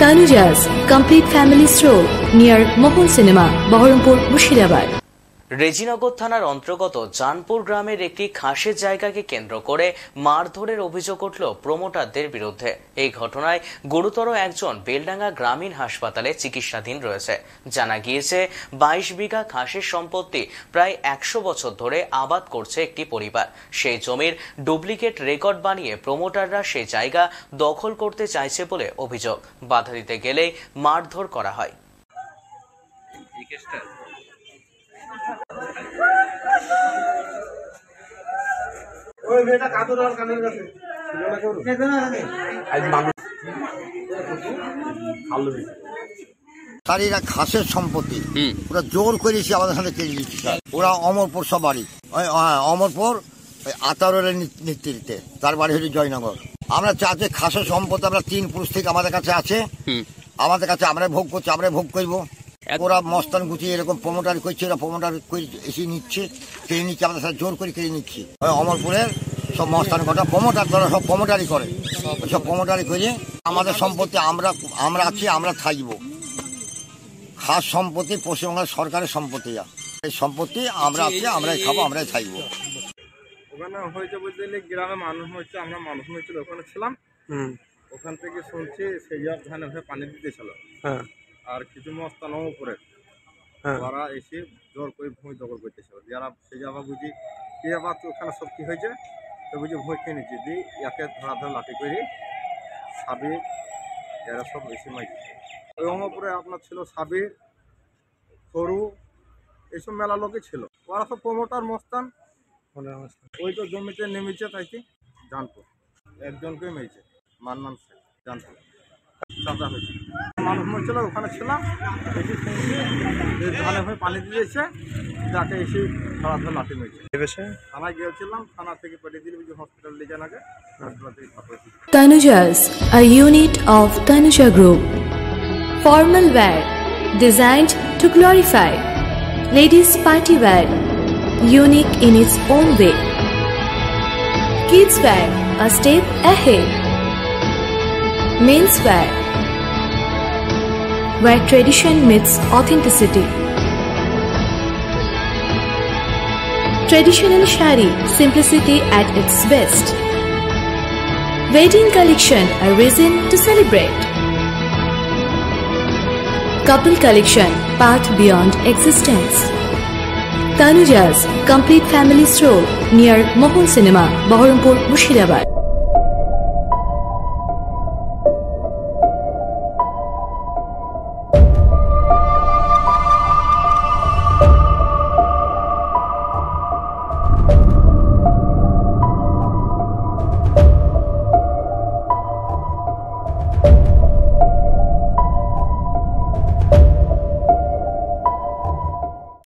Tanuja's complete family stroll near Mohun Cinema, Baharampur, Murshidabad. Rejinagar থানার অন্তর্গত জানপুর গ্রামের একটি খাসের জায়গাকে কেন্দ্র করে মারধরের অভিযোগ উঠল প্রমোটারদের বিরুদ্ধে। এই ঘটনায় গুরুতর একজন বেলডাঙ্গা গ্রামীণ হাসপাতালে চিকিৎসাধীন রয়েছে। জানা গিয়েছে 22 বিঘা খাসের সম্পত্তি প্রায় 100 বছর ধরে আবাদ করছে একটি পরিবার। সেই জমির ডুপ্লিকেট রেকর্ড বানিয়ে প্রমোটাররা সেই জায়গা দখল করতে চাইছে বলে অভিযোগ। বাধা দিতে গেলেই মারধর করা হয়। তারা খাসের সম্পত্তি ওরা জোর করেছে আমাদের সাথে কেড়ে দিচ্ছে স্যার। ওরা অমরপুর সব বাড়ি, অমরপুর আতারের নেতৃত্বে, তার বাড়ি হচ্ছে জয়নগর। আমরা চাচ্ছি খাসের সম্পত্তি আমরা 3 পুরুষ থেকে আমাদের কাছে আছে, আমাদের কাছে আমরা ভোগ করছি, আমরা ভোগ করবো। ওরা মস্তান গুছিয়ে এরকম প্রমোটার করছে, ওরা প্রমোটার এসে নিচ্ছে, কেড়ে নিচ্ছে, আমাদের সাথে জোর করে কেড়ে নিচ্ছে। অমরপুরের সব মস্তান কটা প্রমোটার দ্বারা সব প্রমোটারই করে, সব প্রমোটারই করে আমাদের সম্পত্তি আমরা আছি, আমরা থাকবো। খাস সম্পত্তি পশ্চিমবঙ্গের সরকারের সম্পত্তি, এই সম্পত্তি আমরা আছি, আমরাই খাবো, আমরাই থাকবো। ওখানে হয়েছে বলতে গ্রামে মানুষ হয়েছে, আমরা মানুষ হয়েছিল, ওখানে ছিলাম। ওখান থেকে শুনছি সেই ধানে পানি দিতেছিল, আর কিছু মস্তানো উপরে ওরা এসে জোর করে ভূমি দখল করতেছিল। যারা সেই জায়গা বুঝি কি আবার ওখানে সব কি হয়েছে তো বুঝি ভয় খেয়ে নিচ্ছে, দিয়ে একে ধরা লাঠি করে সাবির এরা সব এসে মাইছে। ওই অঙ্গপুরে আপনার ছিল সাবির, সরু, এইসব মেলা লোকই ছিল। ওরা সব প্রমোটার মস্তান। ওই তো জমিতে নেমেছে, তাই কি জানতো একজনকে মেয়েছে, মান্নান শেখ জানতো চাঁদা হয়েছে। মানুষ মরছিল, ওখানে ছিলাম, এসে শুনছি ধানে হয়ে পানি দিয়েছে, যাকে এসে ধরা লাঠি মেরেছে। থানায় গিয়েছিলাম, থানা থেকে পাঠিয়ে দিল হসপিটাল নিয়ে যান আগে, হসপিটাল থেকে পাঠিয়েছি। Tanuja's, a unit of Tanuja Group. Formal wear designed to glorify. Ladies party wear, unique in its own way. Kids wear, a step ahead. Men's wear, where tradition meets authenticity. Traditional shari, simplicity at its best. Wedding collection, a reason to celebrate. Couple collection, path beyond existence. Tanuja's complete family stroll near Mohun Cinema, Baharampur, Murshidabad.